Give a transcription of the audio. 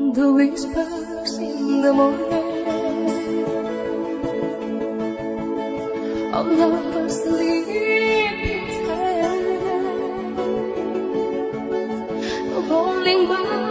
The whispers in the morning of lovers sleeping tight, rolling by